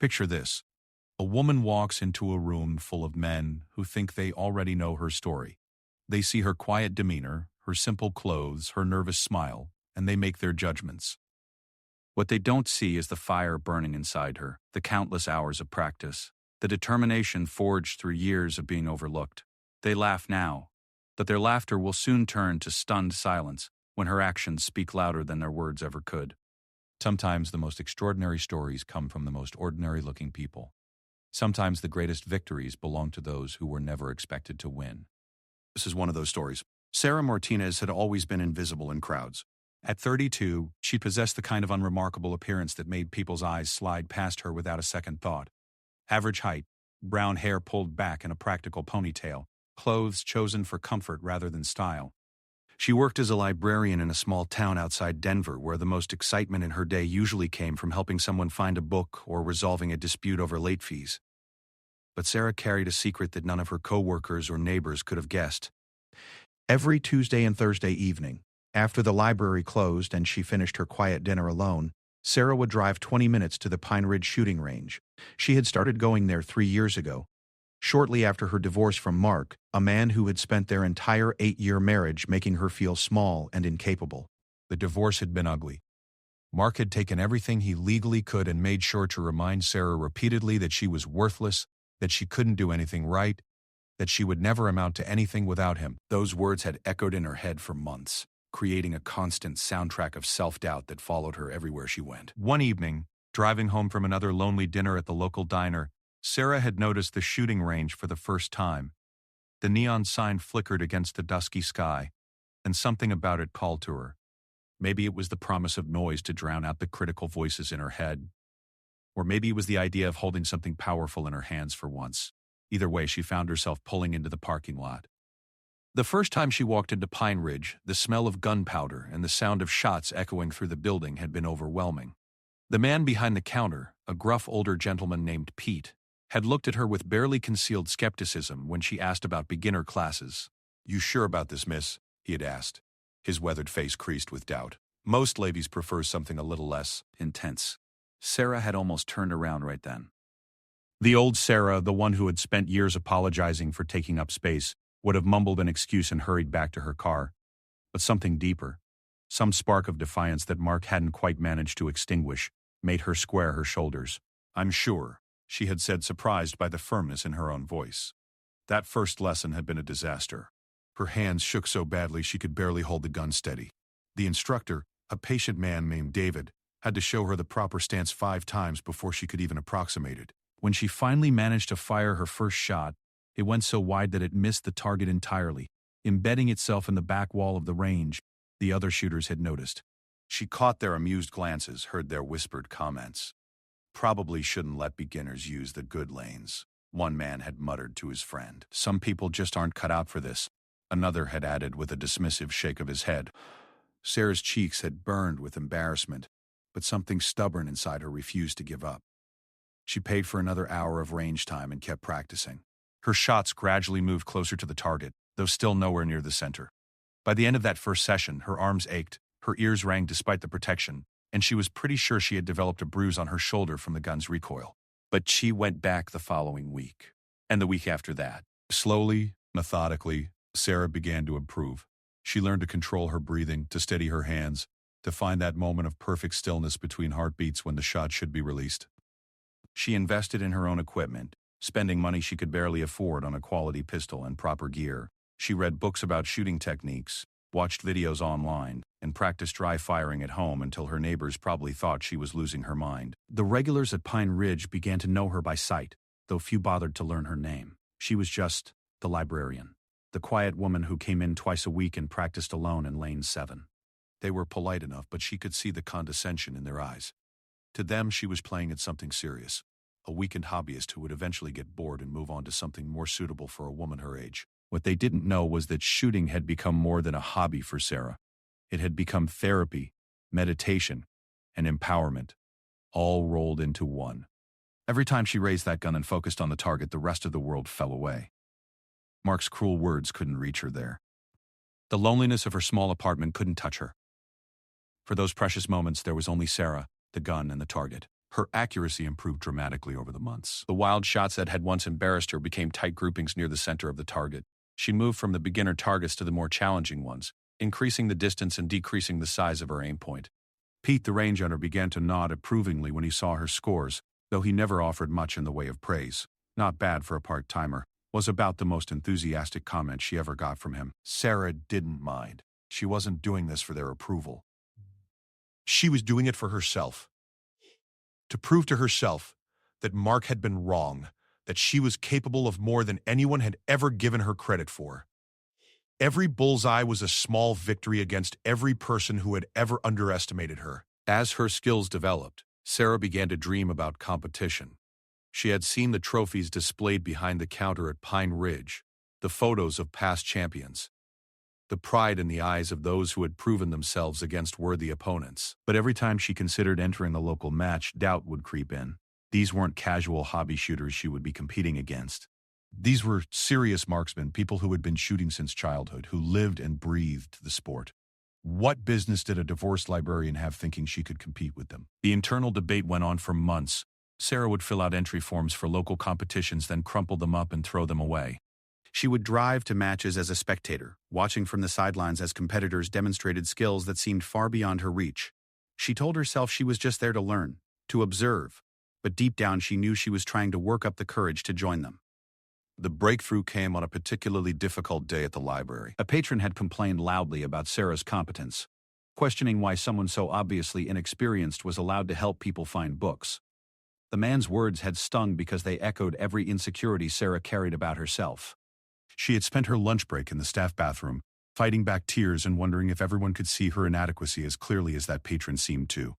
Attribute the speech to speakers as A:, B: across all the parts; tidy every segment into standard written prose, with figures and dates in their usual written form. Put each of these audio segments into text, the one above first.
A: Picture this. A woman walks into a room full of men who think they already know her story. They see her quiet demeanor, her simple clothes, her nervous smile, and they make their judgments. What they don't see is the fire burning inside her, the countless hours of practice, the determination forged through years of being overlooked. They laugh now, but their laughter will soon turn to stunned silence when her actions speak louder than their words ever could. Sometimes the most extraordinary stories come from the most ordinary-looking people. Sometimes the greatest victories belong to those who were never expected to win. This is one of those stories. Sarah Martinez had always been invisible in crowds. At 32, she possessed the kind of unremarkable appearance that made people's eyes slide past her without a second thought. Average height, brown hair pulled back in a practical ponytail, clothes chosen for comfort rather than style. She worked as a librarian in a small town outside Denver where the most excitement in her day usually came from helping someone find a book or resolving a dispute over late fees. But Sarah carried a secret that none of her coworkers or neighbors could have guessed. Every Tuesday and Thursday evening, after the library closed and she finished her quiet dinner alone, Sarah would drive 20 minutes to the Pine Ridge shooting range. She had started going there 3 years ago, shortly after her divorce from Mark, a man who had spent their entire 8-year marriage making her feel small and incapable. The divorce had been ugly. Mark had taken everything he legally could and made sure to remind Sarah repeatedly that she was worthless, that she couldn't do anything right, that she would never amount to anything without him. Those words had echoed in her head for months, creating a constant soundtrack of self-doubt that followed her everywhere she went. One evening, driving home from another lonely dinner at the local diner, Sarah had noticed the shooting range for the first time. The neon sign flickered against the dusky sky, and something about it called to her. Maybe it was the promise of noise to drown out the critical voices in her head. Or maybe it was the idea of holding something powerful in her hands for once. Either way, she found herself pulling into the parking lot. The first time she walked into Pine Ridge, the smell of gunpowder and the sound of shots echoing through the building had been overwhelming. The man behind the counter, a gruff older gentleman named Pete, had looked at her with barely concealed skepticism when she asked about beginner classes. "You sure about this, miss?" he had asked. His weathered face creased with doubt. "Most ladies prefer something a little less intense." Sarah had almost turned around right then. The old Sarah, the one who had spent years apologizing for taking up space, would have mumbled an excuse and hurried back to her car. But something deeper, some spark of defiance that Mark hadn't quite managed to extinguish, made her square her shoulders. "I'm sure," she had said, surprised by the firmness in her own voice. That first lesson had been a disaster. Her hands shook so badly she could barely hold the gun steady. The instructor, a patient man named David, had to show her the proper stance 5 times before she could even approximate it. When she finally managed to fire her first shot, it went so wide that it missed the target entirely, embedding itself in the back wall of the range. The other shooters had noticed. She caught their amused glances, heard their whispered comments. "Probably shouldn't let beginners use the good lanes," one man had muttered to his friend. "Some people just aren't cut out for this," another had added with a dismissive shake of his head. Sarah's cheeks had burned with embarrassment, but something stubborn inside her refused to give up. She paid for another hour of range time and kept practicing. Her shots gradually moved closer to the target, though still nowhere near the center. By the end of that first session, her arms ached, her ears rang despite the protection, and she was pretty sure she had developed a bruise on her shoulder from the gun's recoil. But she went back the following week, and the week after that. Slowly, methodically, Sarah began to improve. She learned to control her breathing, to steady her hands, to find that moment of perfect stillness between heartbeats when the shot should be released. She invested in her own equipment, spending money she could barely afford on a quality pistol and proper gear. She read books about shooting techniques, watched videos online, and practiced dry firing at home until her neighbors probably thought she was losing her mind. The regulars at Pine Ridge began to know her by sight, though few bothered to learn her name. She was just the librarian, the quiet woman who came in twice a week and practiced alone in Lane 7. They were polite enough, but she could see the condescension in their eyes. To them, she was playing at something serious, a weakened hobbyist who would eventually get bored and move on to something more suitable for a woman her age. What they didn't know was that shooting had become more than a hobby for Sarah. It had become therapy, meditation, and empowerment, all rolled into one. Every time she raised that gun and focused on the target, the rest of the world fell away. Mark's cruel words couldn't reach her there. The loneliness of her small apartment couldn't touch her. For those precious moments, there was only Sarah, the gun, and the target. Her accuracy improved dramatically over the months. The wild shots that had once embarrassed her became tight groupings near the center of the target. She moved from the beginner targets to the more challenging ones, increasing the distance and decreasing the size of her aim point. Pete, the range hunter, began to nod approvingly when he saw her scores, though he never offered much in the way of praise. "Not bad for a part-timer," was about the most enthusiastic comment she ever got from him. Sarah didn't mind. She wasn't doing this for their approval. She was doing it for herself. To prove to herself that Mark had been wrong, that she was capable of more than anyone had ever given her credit for. Every bullseye was a small victory against every person who had ever underestimated her. As her skills developed, Sarah began to dream about competition. She had seen the trophies displayed behind the counter at Pine Ridge, the photos of past champions, the pride in the eyes of those who had proven themselves against worthy opponents. But every time she considered entering a local match, doubt would creep in. These weren't casual hobby shooters she would be competing against. These were serious marksmen, people who had been shooting since childhood, who lived and breathed the sport. What business did a divorced librarian have thinking she could compete with them? The internal debate went on for months. Sarah would fill out entry forms for local competitions, then crumple them up and throw them away. She would drive to matches as a spectator, watching from the sidelines as competitors demonstrated skills that seemed far beyond her reach. She told herself she was just there to learn, to observe, but deep down she knew she was trying to work up the courage to join them. The breakthrough came on a particularly difficult day at the library. A patron had complained loudly about Sarah's competence, questioning why someone so obviously inexperienced was allowed to help people find books. The man's words had stung because they echoed every insecurity Sarah carried about herself. She had spent her lunch break in the staff bathroom, fighting back tears and wondering if everyone could see her inadequacy as clearly as that patron seemed to.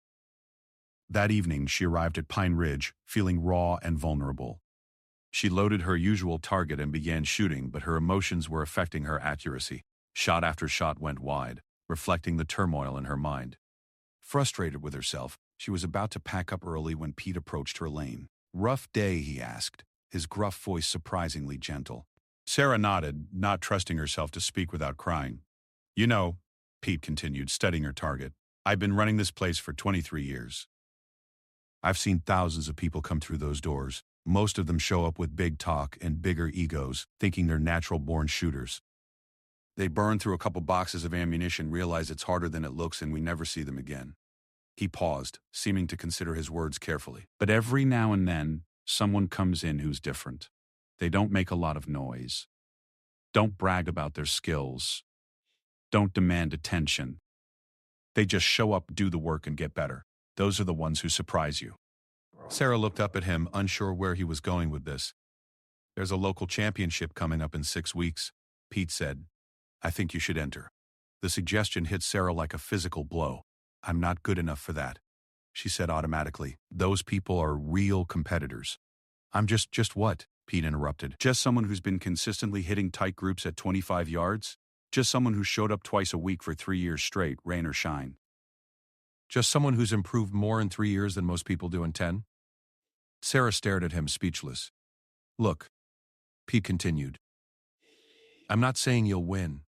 A: That evening, she arrived at Pine Ridge, feeling raw and vulnerable. She loaded her usual target and began shooting, but her emotions were affecting her accuracy. Shot after shot went wide, reflecting the turmoil in her mind. Frustrated with herself, she was about to pack up early when Pete approached her lane. "Rough day?" he asked, his gruff voice surprisingly gentle. Sarah nodded, not trusting herself to speak without crying. "You know," Pete continued, studying her target, "I've been running this place for 23 years. I've seen thousands of people come through those doors. Most of them show up with big talk and bigger egos, thinking they're natural-born shooters. They burn through a couple boxes of ammunition, realize it's harder than it looks, and we never see them again." He paused, seeming to consider his words carefully. "But every now and then, someone comes in who's different. They don't make a lot of noise. Don't brag about their skills. Don't demand attention. They just show up, do the work, and get better. Those are the ones who surprise you." Sarah looked up at him, unsure where he was going with this. "There's a local championship coming up in 6 weeks," Pete said. "I think you should enter." The suggestion hit Sarah like a physical blow. "I'm not good enough for that," she said automatically. "Those people are real competitors." "I'm just what?" Pete interrupted. "Just someone who's been consistently hitting tight groups at 25 yards? Just someone who showed up twice a week for 3 years straight, rain or shine? Just someone who's improved more in 3 years than most people do in 10? Sarah stared at him, speechless. "Look," Pete continued, "I'm not saying you'll win.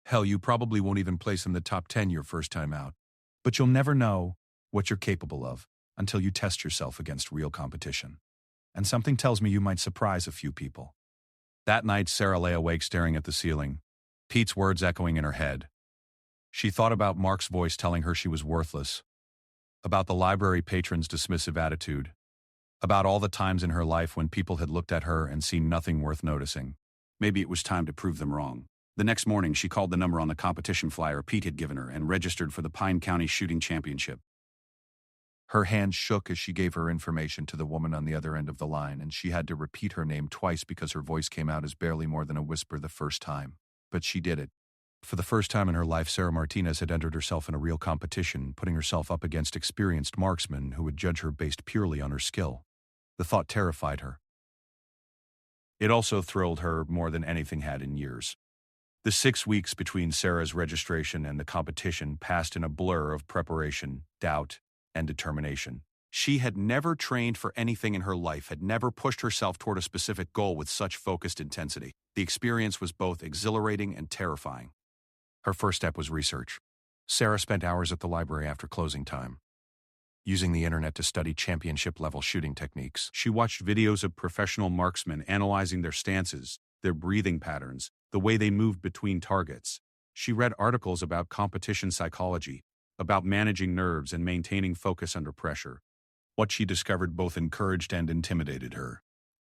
A: Hell, you probably won't even place in the top 10 your first time out. But you'll never know what you're capable of until you test yourself against real competition. And something tells me you might surprise a few people." That night, Sarah lay awake staring at the ceiling, Pete's words echoing in her head. She thought about Mark's voice telling her she was worthless, about the library patron's dismissive attitude, about all the times in her life when people had looked at her and seen nothing worth noticing. Maybe it was time to prove them wrong. The next morning, she called the number on the competition flyer Pete had given her and registered for the Pine County Shooting Championship. Her hand shook as she gave her information to the woman on the other end of the line, and she had to repeat her name twice because her voice came out as barely more than a whisper the first time. But she did it. For the first time in her life, Sarah Martinez had entered herself in a real competition, putting herself up against experienced marksmen who would judge her based purely on her skill. The thought terrified her. It also thrilled her more than anything had in years. The 6 weeks between Sarah's registration and the competition passed in a blur of preparation, doubt, and determination. She had never trained for anything in her life, had never pushed herself toward a specific goal with such focused intensity. The experience was both exhilarating and terrifying. Her first step was research. Sarah spent hours at the library after closing time. using the internet to study championship-level shooting techniques. She watched videos of professional marksmen analyzing their stances, their breathing patterns, the way they moved between targets. She read articles about competition psychology, about managing nerves and maintaining focus under pressure. What she discovered both encouraged and intimidated her.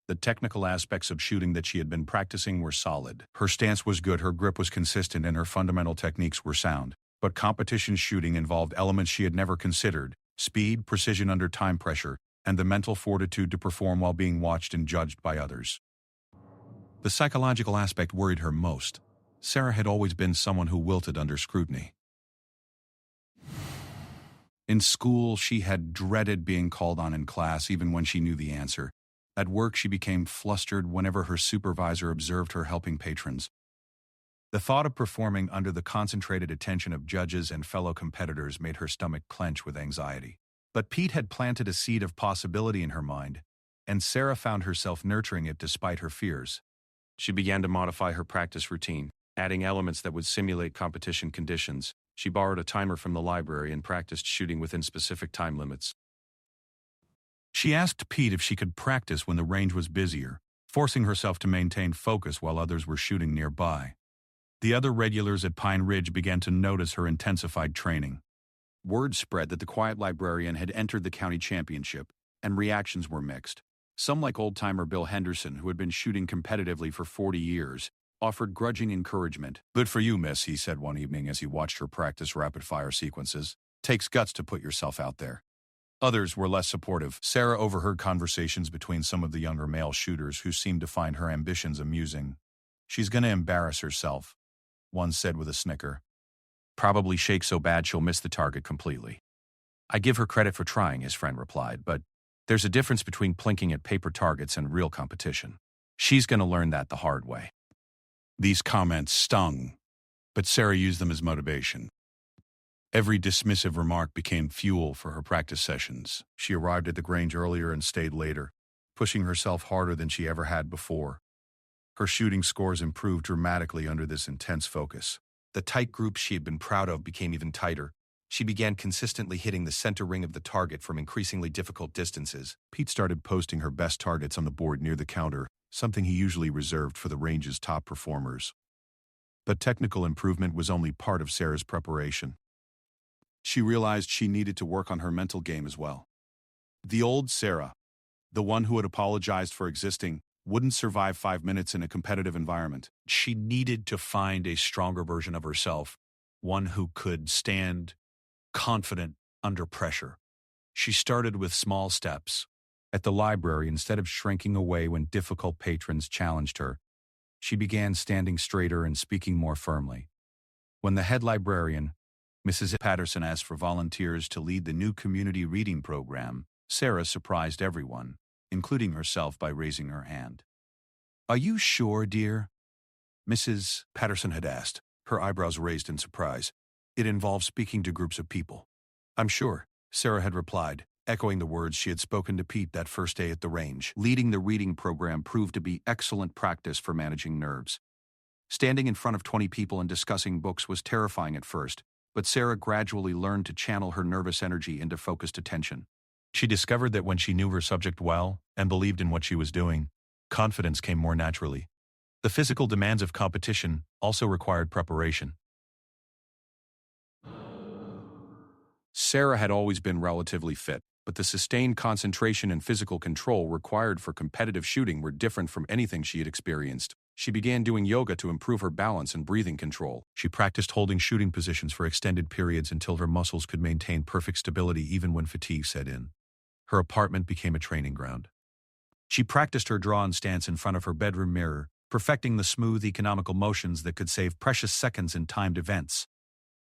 A: The technical aspects of shooting that she had been practicing were solid. Her stance was good, her grip was consistent, and her fundamental techniques were sound. But competition shooting involved elements she had never considered: speed, precision under time pressure, and the mental fortitude to perform while being watched and judged by others. The psychological aspect worried her most. Sarah had always been someone who wilted under scrutiny. In school, she had dreaded being called on in class even when she knew the answer. At work, she became flustered whenever her supervisor observed her helping patrons. The thought of performing under the concentrated attention of judges and fellow competitors made her stomach clench with anxiety. But Pete had planted a seed of possibility in her mind, and Sarah found herself nurturing it despite her fears. She began to modify her practice routine, adding elements that would simulate competition conditions. She borrowed a timer from the library and practiced shooting within specific time limits. She asked Pete if she could practice when the range was busier, forcing herself to maintain focus while others were shooting nearby. The other regulars at Pine Ridge began to notice her intensified training. Word spread that the quiet librarian had entered the county championship, and reactions were mixed. Some, like old-timer Bill Henderson, who had been shooting competitively for 40 years, offered grudging encouragement. "Good for you, miss," he said one evening as he watched her practice rapid-fire sequences. "Takes guts to put yourself out there." Others were less supportive. Sarah overheard conversations between some of the younger male shooters who seemed to find her ambitions amusing. "She's gonna embarrass herself," one said with a snicker. "Probably shake so bad she'll miss the target completely." "I give her credit for trying," his friend replied, "but there's a difference between plinking at paper targets and real competition. She's gonna learn that the hard way." These comments stung, but Sarah used them as motivation. Every dismissive remark became fuel for her practice sessions. She arrived at the Grange earlier and stayed later, pushing herself harder than she ever had before. Her shooting scores improved dramatically under this intense focus. The tight groups she had been proud of became even tighter. She began consistently hitting the center ring of the target from increasingly difficult distances. Pete started posting her best targets on the board near the counter, something he usually reserved for the range's top performers. But technical improvement was only part of Sarah's preparation. She realized she needed to work on her mental game as well. The old Sarah, the one who had apologized for existing, wouldn't survive 5 minutes in a competitive environment. She needed to find a stronger version of herself, one who could stand confident under pressure. She started with small steps. At the library, instead of shrinking away when difficult patrons challenged her, she began standing straighter and speaking more firmly. When the head librarian, Mrs. Patterson, asked for volunteers to lead the new community reading program, Sarah surprised everyone, including herself, by raising her hand. "Are you sure, dear?" Mrs. Patterson had asked, her eyebrows raised in surprise. "It involves speaking to groups of people." "I'm sure," Sarah had replied, echoing the words she had spoken to Pete that first day at the range. Leading the reading program proved to be excellent practice for managing nerves. Standing in front of 20 people and discussing books was terrifying at first, but Sarah gradually learned to channel her nervous energy into focused attention. She discovered that when she knew her subject well and believed in what she was doing, confidence came more naturally. The physical demands of competition also required preparation. Sarah had always been relatively fit, but the sustained concentration and physical control required for competitive shooting were different from anything she had experienced. She began doing yoga to improve her balance and breathing control. She practiced holding shooting positions for extended periods until her muscles could maintain perfect stability even when fatigue set in. Her apartment became a training ground. She practiced her drawn stance in front of her bedroom mirror, perfecting the smooth, economical motions that could save precious seconds in timed events.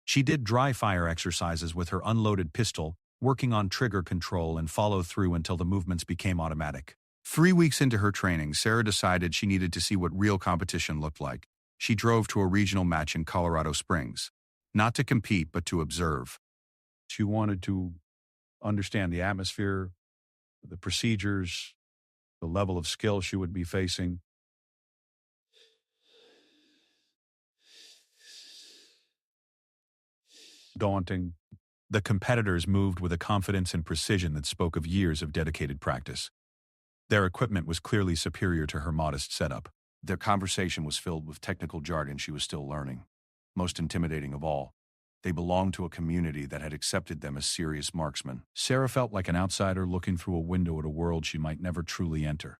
A: She did dry fire exercises with her unloaded pistol, working on trigger control and follow through until the movements became automatic. 3 weeks into her training, Sarah decided she needed to see what real competition looked like. She drove to a regional match in Colorado Springs, not to compete but to observe. She wanted to understand the atmosphere, the procedures, the level of skill she would be facing. Daunting, The competitors moved with a confidence and precision that spoke of years of dedicated practice. Their equipment was clearly superior to her modest setup. Their conversation was filled with technical jargon she was still learning. Most intimidating of all, they belonged to a community that had accepted them as serious marksmen. Sarah felt like an outsider looking through a window at a world she might never truly enter.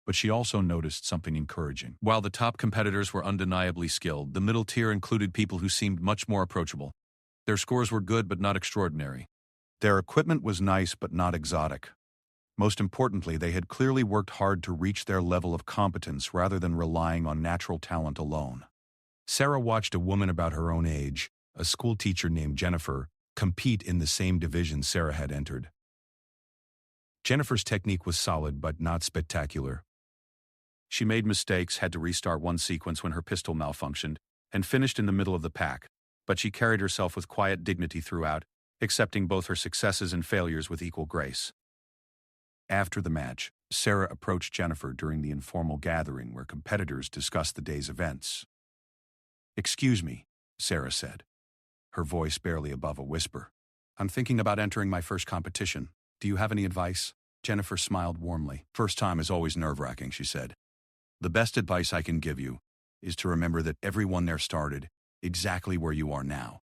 A: But she also noticed something encouraging. While the top competitors were undeniably skilled, the middle tier included people who seemed much more approachable. Their scores were good but not extraordinary. Their equipment was nice but not exotic. Most importantly, they had clearly worked hard to reach their level of competence rather than relying on natural talent alone. Sarah watched a woman about her own age, a school teacher named Jennifer, compete in the same division Sarah had entered. Jennifer's technique was solid but not spectacular. She made mistakes, had to restart one sequence when her pistol malfunctioned, and finished in the middle of the pack, but she carried herself with quiet dignity throughout, accepting both her successes and failures with equal grace. After the match, Sarah approached Jennifer during the informal gathering where competitors discussed the day's events. "Excuse me," Sarah said, her voice barely above a whisper. "I'm thinking about entering my first competition. Do you have any advice?" Jennifer smiled warmly. "First time is always nerve-wracking," she said. "The best advice I can give you is to remember that everyone there started exactly where you are now.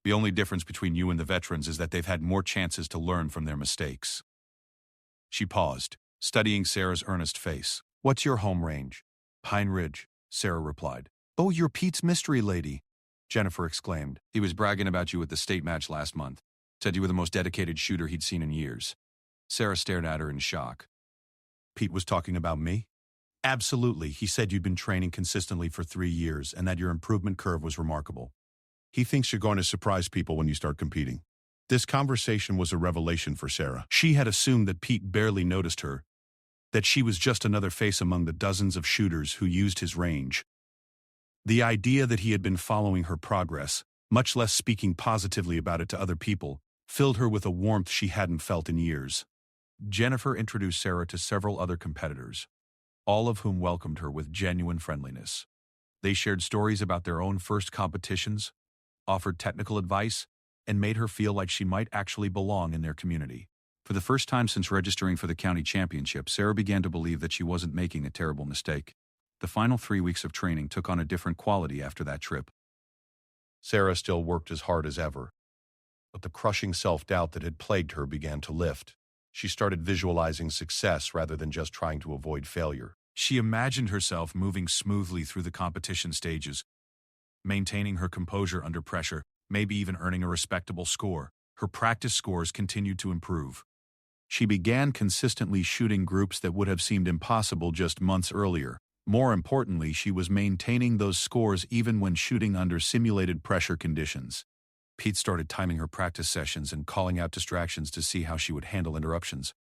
A: The only difference between you and the veterans is that they've had more chances to learn from their mistakes." She paused, studying Sarah's earnest face. "What's your home range?" "Pine Ridge," Sarah replied. "Oh, you're Pete's mystery lady," Jennifer exclaimed. "He was bragging about you at the state match last month. Said you were the most dedicated shooter he'd seen in years." Sarah stared at her in shock. "Pete was talking about me?" "Absolutely. He said you'd been training consistently for 3 years and that your improvement curve was remarkable. He thinks you're going to surprise people when you start competing." This conversation was a revelation for Sarah. She had assumed that Pete barely noticed her, that she was just another face among the dozens of shooters who used his range. The idea that he had been following her progress, much less speaking positively about it to other people, filled her with a warmth she hadn't felt in years. Jennifer introduced Sarah to several other competitors, all of whom welcomed her with genuine friendliness. They shared stories about their own first competitions, offered technical advice, and made her feel like she might actually belong in their community. For the first time since registering for the county championship, Sarah began to believe that she wasn't making a terrible mistake. The final 3 weeks of training took on a different quality after that trip. Sarah still worked as hard as ever, but the crushing self-doubt that had plagued her began to lift. She started visualizing success rather than just trying to avoid failure. She imagined herself moving smoothly through the competition stages, maintaining her composure under pressure, maybe even earning a respectable score. Her practice scores continued to improve. She began consistently shooting groups that would have seemed impossible just months earlier. More importantly, she was maintaining those scores even when shooting under simulated pressure conditions. Pete started timing her practice sessions and calling out distractions to see how she would handle interruptions.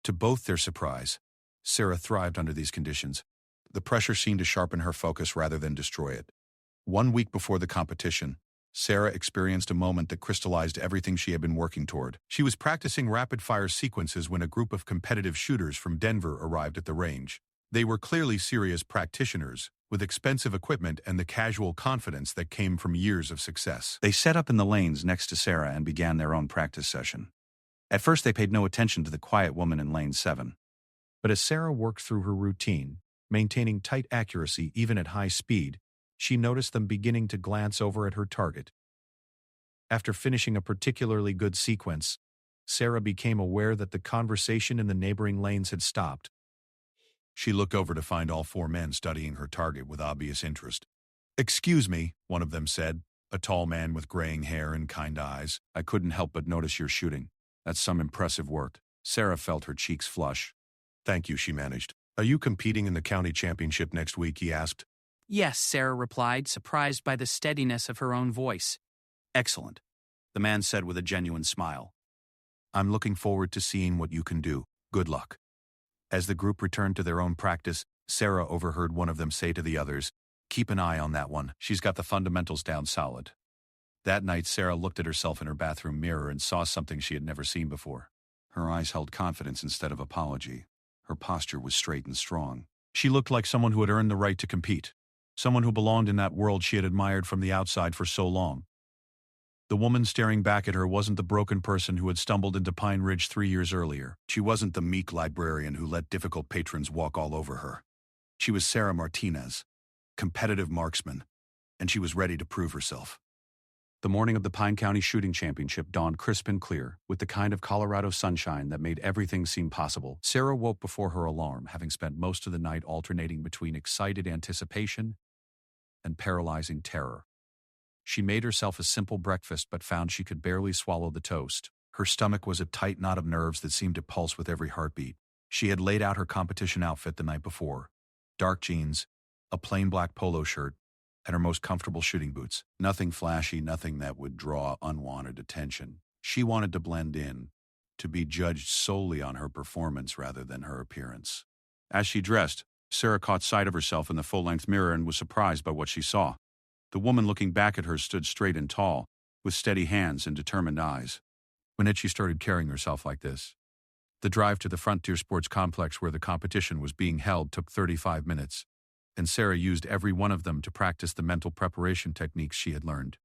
A: To both their surprise, Sarah thrived under these conditions. The pressure seemed to sharpen her focus rather than destroy it. 1 week before the competition, Sarah experienced a moment that crystallized everything she had been working toward. She was practicing rapid-fire sequences when a group of competitive shooters from Denver arrived at the range. They were clearly serious practitioners, with expensive equipment and the casual confidence that came from years of success. They set up in the lanes next to Sarah and began their own practice session. At first they paid no attention to the quiet woman in lane 7. But as Sarah worked through her routine, maintaining tight accuracy even at high speed, she noticed them beginning to glance over at her target. After finishing a particularly good sequence, Sarah became aware that the conversation in the neighboring lanes had stopped. She looked over to find all 4 men studying her target with obvious interest. "Excuse me," one of them said, a tall man with graying hair and kind eyes. "I couldn't help but notice your shooting. That's some impressive work." Sarah felt her cheeks flush. "Thank you," she managed. "Are you competing in the county championship next week?" he asked.
B: "Yes," Sarah replied, surprised by the steadiness of her own voice.
A: "Excellent," the man said with a genuine smile. "I'm looking forward to seeing what you can do. Good luck." As the group returned to their own practice, Sarah overheard one of them say to the others, "Keep an eye on that one. She's got the fundamentals down solid." That night, Sarah looked at herself in her bathroom mirror and saw something she had never seen before. Her eyes held confidence instead of apology. Her posture was straight and strong. She looked like someone who had earned the right to compete. Someone who belonged in that world she had admired from the outside for so long. The woman staring back at her wasn't the broken person who had stumbled into Pine Ridge 3 years earlier. She wasn't the meek librarian who let difficult patrons walk all over her. She was Sarah Martinez, competitive marksman, and she was ready to prove herself. The morning of the Pine County Shooting Championship dawned crisp and clear, with the kind of Colorado sunshine that made everything seem possible. Sarah woke before her alarm, having spent most of the night alternating between excited anticipation and paralyzing terror. She made herself a simple breakfast but found she could barely swallow the toast. Her stomach was a tight knot of nerves that seemed to pulse with every heartbeat. She had laid out her competition outfit the night before: dark jeans, a plain black polo shirt, and her most comfortable shooting boots. Nothing flashy, nothing that would draw unwanted attention. She wanted to blend in, to be judged solely on her performance rather than her appearance. As she dressed, Sarah caught sight of herself in the full-length mirror and was surprised by what she saw. The woman looking back at her stood straight and tall, with steady hands and determined eyes. When had she started carrying herself like this? The drive to the Frontier Sports Complex where the competition was being held took 35 minutes, and Sarah used every one of them to practice the mental preparation techniques she had learned.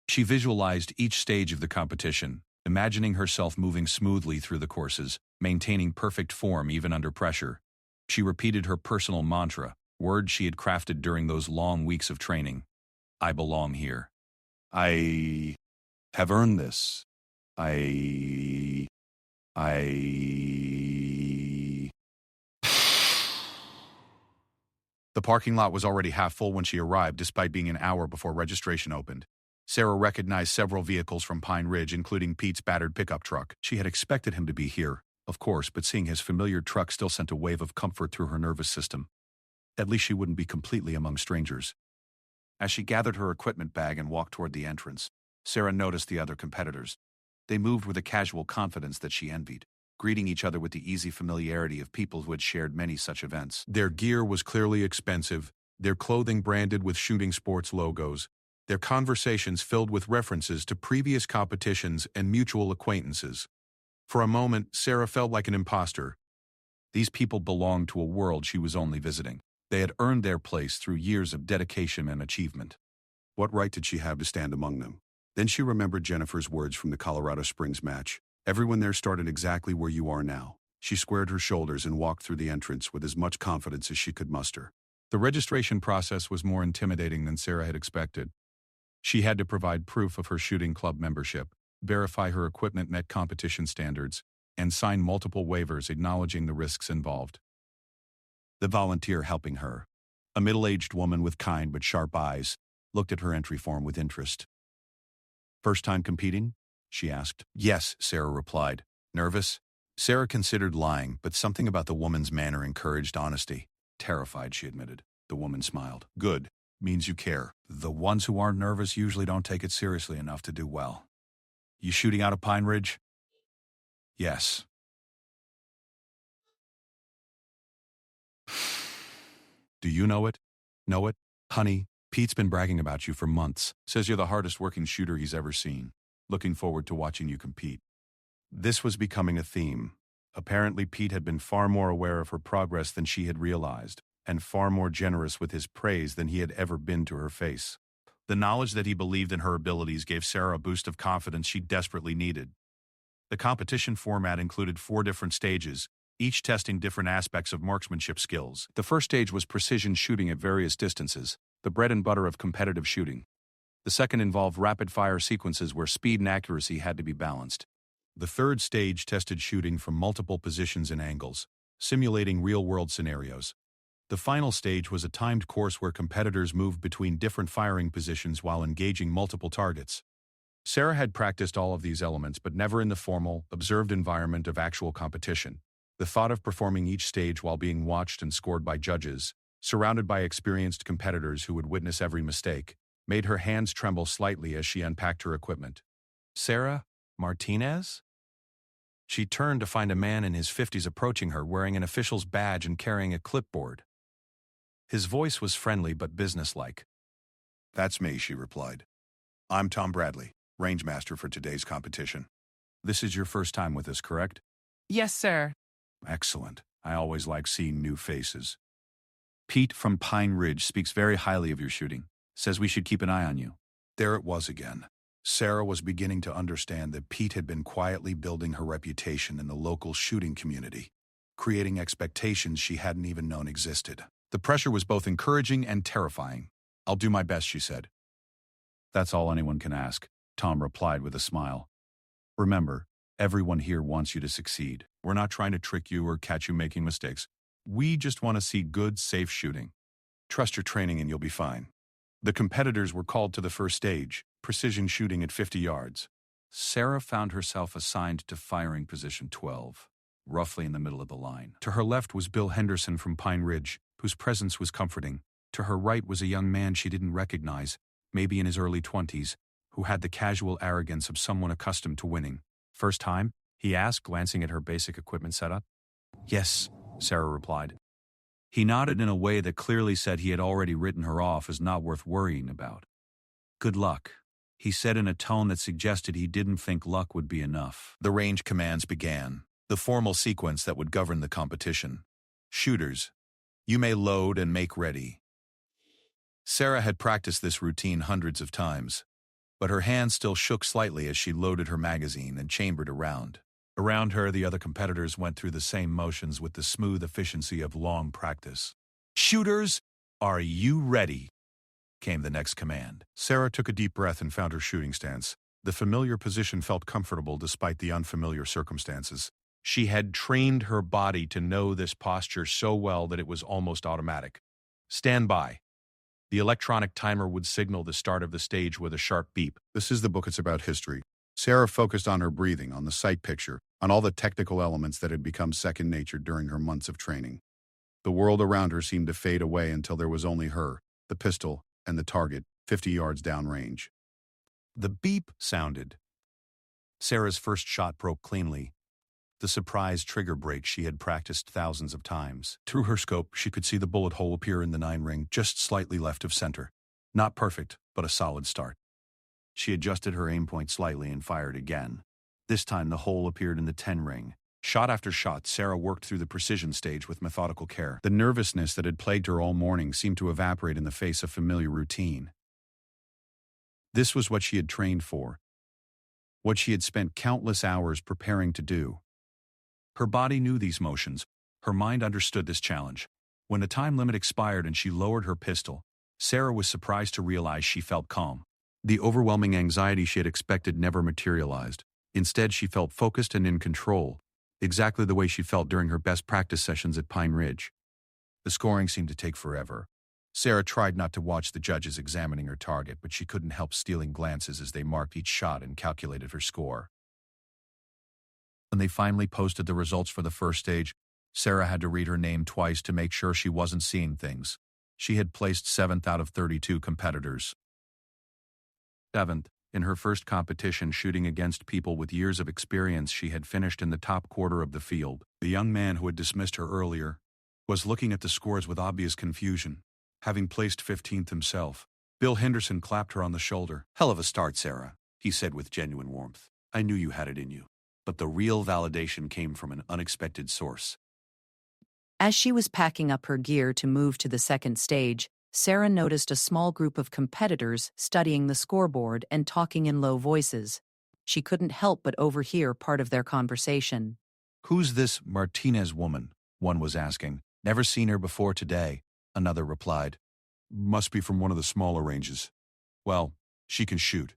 A: She visualized each stage of the competition, imagining herself moving smoothly through the courses, maintaining perfect form even under pressure. She repeated her personal mantra, words she had crafted during those long weeks of training. I belong here. I have earned this. I... The parking lot was already half full when she arrived, despite being an hour before registration opened. Sarah recognized several vehicles from Pine Ridge, including Pete's battered pickup truck. She had expected him to be here, of course, but seeing his familiar truck still sent a wave of comfort through her nervous system. At least she wouldn't be completely among strangers. As she gathered her equipment bag and walked toward the entrance, Sarah noticed the other competitors. They moved with a casual confidence that she envied, greeting each other with the easy familiarity of people who had shared many such events. Their gear was clearly expensive, their clothing branded with shooting sports logos, their conversations filled with references to previous competitions and mutual acquaintances. For a moment, Sarah felt like an imposter. These people belonged to a world she was only visiting. They had earned their place through years of dedication and achievement. What right did she have to stand among them? Then she remembered Jennifer's words from the Colorado Springs match. Everyone there started exactly where you are now. She squared her shoulders and walked through the entrance with as much confidence as she could muster. The registration process was more intimidating than Sarah had expected. She had to provide proof of her shooting club membership, verify her equipment met competition standards, and sign multiple waivers acknowledging the risks involved. The volunteer helping her, a middle-aged woman with kind but sharp eyes, looked at her entry form with interest. First time competing? She asked. Yes, Sarah replied. Nervous? Sarah considered lying, but something about the woman's manner encouraged honesty. Terrified, she admitted. The woman smiled. Good. Means you care. The ones who aren't nervous usually don't take it seriously enough to do well. You shooting out of Pine Ridge? Yes. Do you know it? Know it? Honey, Pete's been bragging about you for months. Says you're the hardest working shooter he's ever seen. Looking forward to watching you compete. This was becoming a theme. Apparently, Pete had been far more aware of her progress than she had realized, and far more generous with his praise than he had ever been to her face. The knowledge that he believed in her abilities gave Sarah a boost of confidence she desperately needed. The competition format included 4 different stages, each testing different aspects of marksmanship skills. The first stage was precision shooting at various distances, the bread and butter of competitive shooting. The second involved rapid-fire sequences where speed and accuracy had to be balanced. The third stage tested shooting from multiple positions and angles, simulating real-world scenarios. The final stage was a timed course where competitors moved between different firing positions while engaging multiple targets. Sarah had practiced all of these elements, but never in the formal, observed environment of actual competition. The thought of performing each stage while being watched and scored by judges, surrounded by experienced competitors who would witness every mistake, made her hands tremble slightly as she unpacked her equipment. Sarah Martinez? She turned to find a man in his 50s approaching her wearing an official's badge and carrying a clipboard. His voice was friendly but businesslike. That's me, she replied. I'm Tom Bradley, rangemaster for today's competition. This is your first time with us, correct?
B: Yes, sir.
A: Excellent. I always like seeing new faces. Pete from Pine Ridge speaks very highly of your shooting. Says we should keep an eye on you. There it was again. Sarah was beginning to understand that Pete had been quietly building her reputation in the local shooting community, creating expectations she hadn't even known existed. The pressure was both encouraging and terrifying. "I'll do my best," she said. "That's all anyone can ask," Tom replied with a smile. "Remember, everyone here wants you to succeed. We're not trying to trick you or catch you making mistakes. We just want to see good, safe shooting. Trust your training and you'll be fine." The competitors were called to the first stage, precision shooting at 50 yards. Sarah found herself assigned to firing position 12, roughly in the middle of the line. To her left was Bill Henderson from Pine Ridge, whose presence was comforting. To her right was a young man she didn't recognize, maybe in his early 20s, who had the casual arrogance of someone accustomed to winning. "First time?" he asked, glancing at her basic equipment setup. "Yes," Sarah replied. He nodded in a way that clearly said he had already written her off as not worth worrying about. "Good luck," he said in a tone that suggested he didn't think luck would be enough. The range commands began, the formal sequence that would govern the competition. "Shooters, you may load and make ready." Sarah had practiced this routine hundreds of times, but her hands still shook slightly as she loaded her magazine and chambered a round. Around her, the other competitors went through the same motions with the smooth efficiency of long practice. "Shooters, are you ready?" came the next command. Sarah took a deep breath and found her shooting stance. The familiar position felt comfortable despite the unfamiliar circumstances. She had trained her body to know this posture so well that it was almost automatic. "Stand by." The electronic timer would signal the start of the stage with a sharp beep. This is the book. It's about history. Sarah focused on her breathing, on the sight picture, on all the technical elements that had become second nature during her months of training. The world around her seemed to fade away until there was only her, the pistol, and the target, 50 yards downrange. The beep sounded. Sarah's first shot broke cleanly, the surprise trigger break she had practiced thousands of times. Through her scope, she could see the bullet hole appear in the 9 ring, just slightly left of center. Not perfect, but a solid start. She adjusted her aim point slightly and fired again. This time the hole appeared in the 10 ring. Shot after shot, Sarah worked through the precision stage with methodical care. The nervousness that had plagued her all morning seemed to evaporate in the face of familiar routine. This was what she had trained for, what she had spent countless hours preparing to do. Her body knew these motions. Her mind understood this challenge. When the time limit expired and she lowered her pistol, Sarah was surprised to realize she felt calm. The overwhelming anxiety she had expected never materialized. Instead, she felt focused and in control, exactly the way she felt during her best practice sessions at Pine Ridge. The scoring seemed to take forever. Sarah tried not to watch the judges examining her target, but she couldn't help stealing glances as they marked each shot and calculated her score. When they finally posted the results for the first stage, Sarah had to read her name twice to make sure she wasn't seeing things. She had placed 7th out of 32 competitors. 7th, in her first competition shooting against people with years of experience, she had finished in the top quarter of the field. The young man who had dismissed her earlier was looking at the scores with obvious confusion, having placed 15th himself. Bill Henderson clapped her on the shoulder. "Hell of a start, Sarah," he said with genuine warmth. "I knew you had it in you." But the real validation came from an unexpected source.
C: As she was packing up her gear to move to the second stage, Sarah noticed a small group of competitors studying the scoreboard and talking in low voices. She couldn't help but overhear part of their conversation.
A: "Who's this Martinez woman?" one was asking. "Never seen her before today," another replied. "Must be from one of the smaller ranges. Well, she can shoot.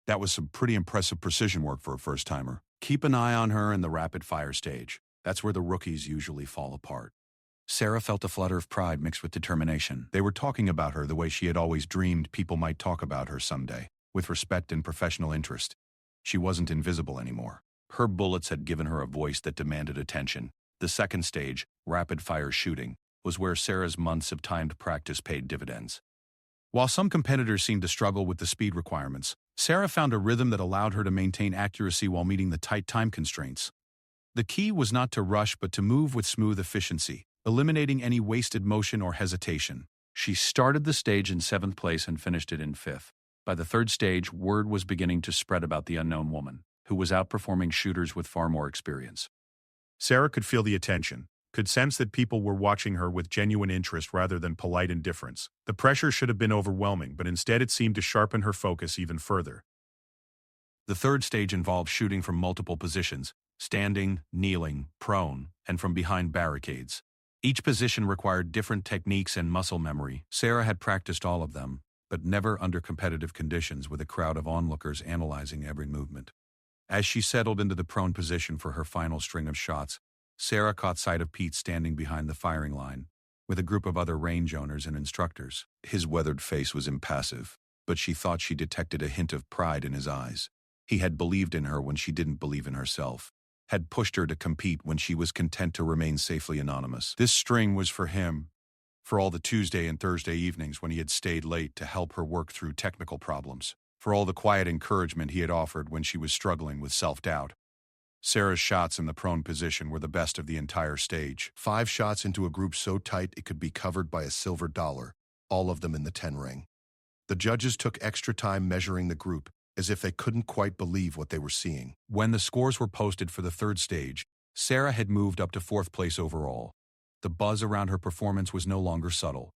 A: That was some pretty impressive precision work for a first-timer. Keep an eye on her in the rapid-fire stage. That's where the rookies usually fall apart." Sarah felt a flutter of pride mixed with determination. They were talking about her the way she had always dreamed people might talk about her someday, with respect and professional interest. She wasn't invisible anymore. Her bullets had given her a voice that demanded attention. The second stage, rapid-fire shooting, was where Sarah's months of timed practice paid dividends. While some competitors seemed to struggle with the speed requirements, Sarah found a rhythm that allowed her to maintain accuracy while meeting the tight time constraints. The key was not to rush but to move with smooth efficiency, eliminating any wasted motion or hesitation. She started the stage in 7th place and finished it in 5th. By the third stage, word was beginning to spread about the unknown woman, who was outperforming shooters with far more experience. Sarah could feel the attention, could sense that people were watching her with genuine interest rather than polite indifference. The pressure should have been overwhelming, but instead it seemed to sharpen her focus even further. The third stage involved shooting from multiple positions, standing, kneeling, prone, and from behind barricades. Each position required different techniques and muscle memory. Sarah had practiced all of them, but never under competitive conditions with a crowd of onlookers analyzing every movement. As she settled into the prone position for her final string of shots, Sarah caught sight of Pete standing behind the firing line, with a group of other range owners and instructors. His weathered face was impassive, but she thought she detected a hint of pride in his eyes. He had believed in her when she didn't believe in herself, had pushed her to compete when she was content to remain safely anonymous. This string was for him, for all the Tuesday and Thursday evenings when he had stayed late to help her work through technical problems, for all the quiet encouragement he had offered when she was struggling with self-doubt. Sarah's shots in the prone position were the best of the entire stage.
D: 5 shots into a group so tight it could be covered by a silver dollar, all of them in the 10 ring. The judges took extra time measuring the group, as if they couldn't quite believe what they were seeing.
A: When the scores were posted for the third stage, Sarah had moved up to 4th place overall. The buzz around her performance was no longer subtle.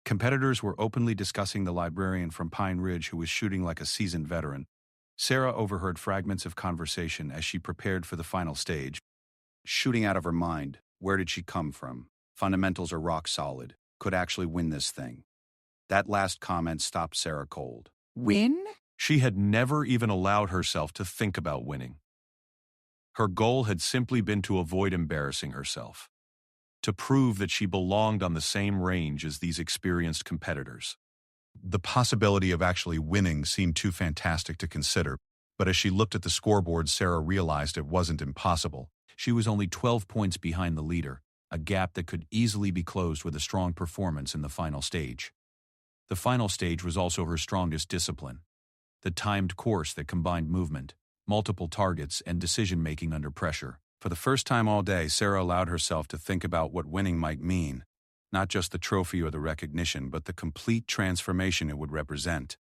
A: Competitors were openly discussing the librarian from Pine Ridge who was shooting like a seasoned veteran. Sarah overheard fragments of conversation as she prepared for the final stage.
E: Shooting out of her mind. Where did she come from? Fundamentals are rock solid. Could actually win this thing. That last comment stopped Sarah cold.
B: Win?
A: She had never even allowed herself to think about winning. Her goal had simply been to avoid embarrassing herself, to prove that she belonged on the same range as these experienced competitors. The possibility of actually winning seemed too fantastic to consider, but as she looked at the scoreboard, Sarah realized it wasn't impossible. She was only 12 points behind the leader, a gap that could easily be closed with a strong performance in the final stage. The final stage was also her strongest discipline. The timed course that combined movement, multiple targets, and decision-making under pressure. For the first time all day, Sarah allowed herself to think about what winning might mean, not just the trophy or the recognition, but the complete transformation it would represent.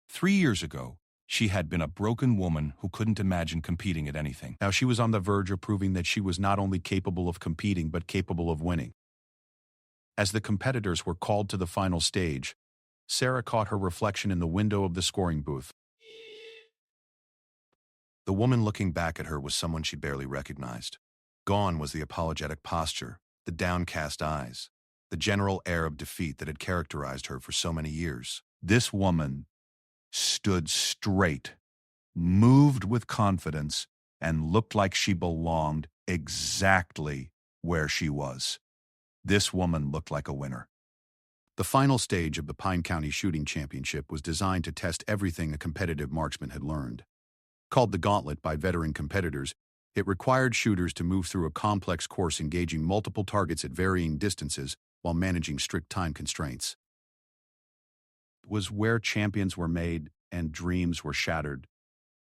A: 3 years ago, she had been a broken woman who couldn't imagine competing at anything. Now she was on the verge of proving that she was not only capable of competing, but capable of winning. As the competitors were called to the final stage, Sarah caught her reflection in the window of the scoring booth.
D: The woman looking back at her was someone she barely recognized. Gone was the apologetic posture, the downcast eyes, the general air of defeat that had characterized her for so many years.
A: This woman stood straight, moved with confidence, and looked like she belonged exactly where she was. This woman looked like a winner.
D: The final stage of the Pine County Shooting Championship was designed to test everything a competitive marksman had learned. Called the Gauntlet by veteran competitors, it required shooters to move through a complex course engaging multiple targets at varying distances while managing strict time constraints.
A: It was where champions were made and dreams were shattered,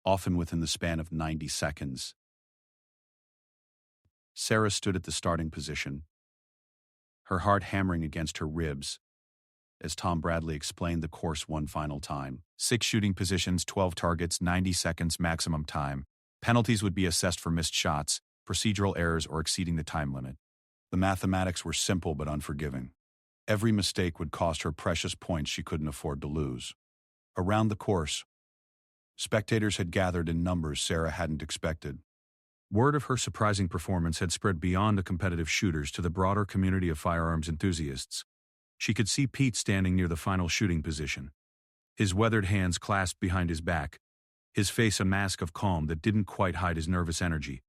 A: often within the span of 90 seconds. Sarah stood at the starting position, her heart hammering against her ribs, as Tom Bradley explained the course one final time. 6 shooting positions, 12 targets, 90 seconds maximum time. Penalties would be assessed for missed shots, procedural errors, or exceeding the time limit. The mathematics were simple but unforgiving. Every mistake would cost her precious points she couldn't afford to lose. Around the course, spectators had gathered in numbers Sarah hadn't expected. Word of her surprising performance had spread beyond the competitive shooters to the broader community of firearms enthusiasts. She could see Pete standing near the final shooting position, his weathered hands clasped behind his back, his face a mask of calm that didn't quite hide his nervous energy.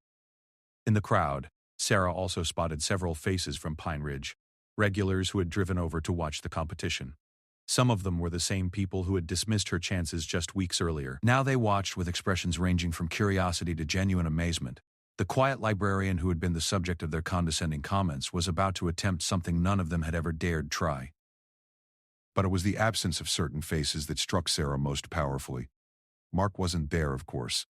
A: In the crowd, Sarah also spotted several faces from Pine Ridge, regulars who had driven over to watch the competition. Some of them were the same people who had dismissed her chances just weeks earlier. Now they watched with expressions ranging from curiosity to genuine amazement. The quiet librarian who had been the subject of their condescending comments was about to attempt something none of them had ever dared try. But it was the absence of certain faces that struck Sarah most powerfully. Mark wasn't there, of course.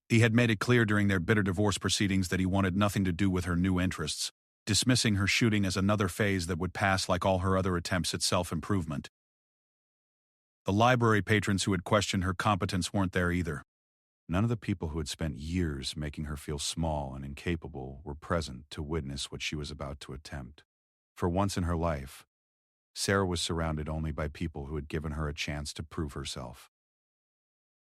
A: He had made it clear during their bitter divorce proceedings that he wanted nothing to do with her new interests, dismissing her shooting as another phase that would pass like all her other attempts at self-improvement. The library patrons who had questioned her competence weren't there either. None of the people who had spent years making her feel small and incapable were present to witness what she was about to attempt. For once in her life, Sarah was surrounded only by people who had given her a chance to prove herself.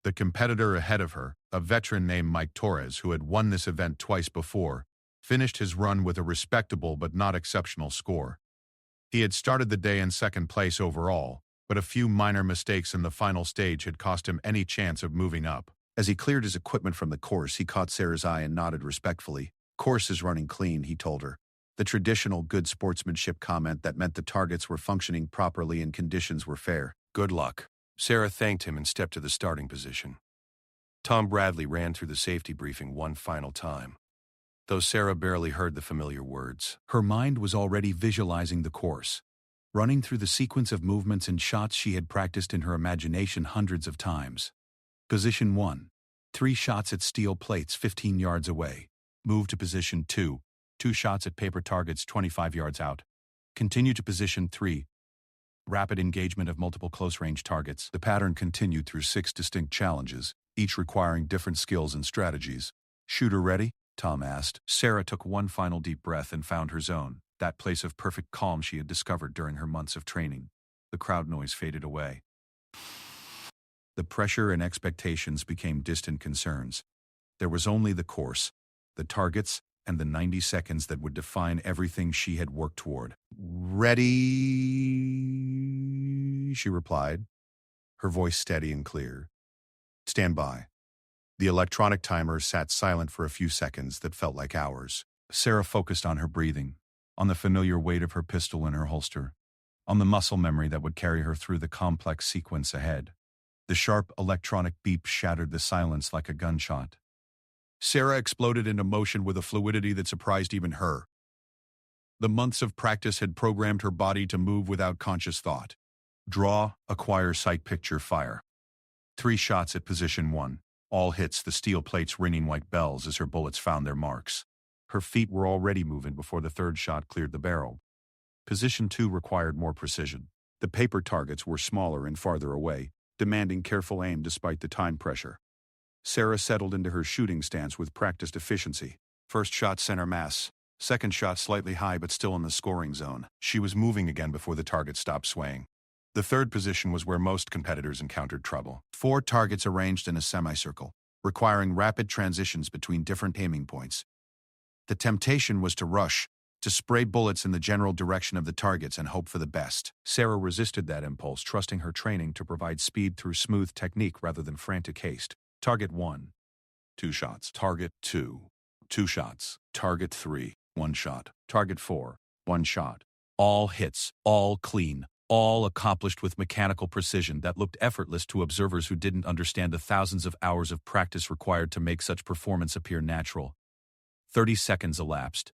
D: The competitor ahead of her, a veteran named Mike Torres who had won this event twice before, finished his run with a respectable but not exceptional score. He had started the day in second place overall, but a few minor mistakes in the final stage had cost him any chance of moving up. As he cleared his equipment from the course, he caught Sarah's eye and nodded respectfully. "Course is running clean," he told her. The traditional good sportsmanship comment that meant the targets were functioning properly and conditions were fair.
A: Good luck. Sarah thanked him and stepped to the starting position. Tom Bradley ran through the safety briefing one final time. Though Sarah barely heard the familiar words,
D: her mind was already visualizing the course, running through the sequence of movements and shots she had practiced in her imagination hundreds of times. Position 1. 3 shots at steel plates 15 yards away. Move to position 2. 2 shots at paper targets 25 yards out. Continue to position 3. Rapid engagement of multiple close-range targets. The pattern continued through 6 distinct challenges, each requiring different skills and strategies. "Shooter ready?" Tom asked. Sarah took one final deep breath and found her zone, that place of perfect calm she had discovered during her months of training. The crowd noise faded away. The pressure and expectations became distant concerns. There was only the course, the targets, and the 90 seconds that would define everything she had worked toward. "Ready," she replied, her voice steady and clear. "Stand by." The electronic timer sat silent for a few seconds that felt like hours. Sarah focused on her breathing, on the familiar weight of her pistol in her holster, on the muscle memory that would carry her through the complex sequence ahead. The sharp electronic beep shattered the silence like a gunshot. Sarah exploded into motion with a fluidity that surprised even her. The months of practice had programmed her body to move without conscious thought. Draw, acquire, sight, picture, fire. 3 shots at position 1. All hits, the steel plates ringing like bells as her bullets found their marks. Her feet were already moving before the 3rd shot cleared the barrel. Position 2 required more precision. The paper targets were smaller and farther away, demanding careful aim despite the time pressure. Sarah settled into her shooting stance with practiced efficiency. First shot center mass, second shot slightly high but still in the scoring zone. She was moving again before the target stopped swaying. The 3rd position was where most competitors encountered trouble. 4 targets arranged in a semicircle, requiring rapid transitions between different aiming points. The temptation was to rush, to spray bullets in the general direction of the targets and hope for the best. Sarah resisted that impulse, trusting her training to provide speed through smooth technique rather than frantic haste. Target 1. 2 shots. Target 2. 2 shots. Target 3. 1 shot. Target 4. 1 shot. All hits, all clean, all accomplished with mechanical precision that looked effortless to observers who didn't understand the thousands of hours of practice required to make such performance appear natural. 30 seconds elapsed.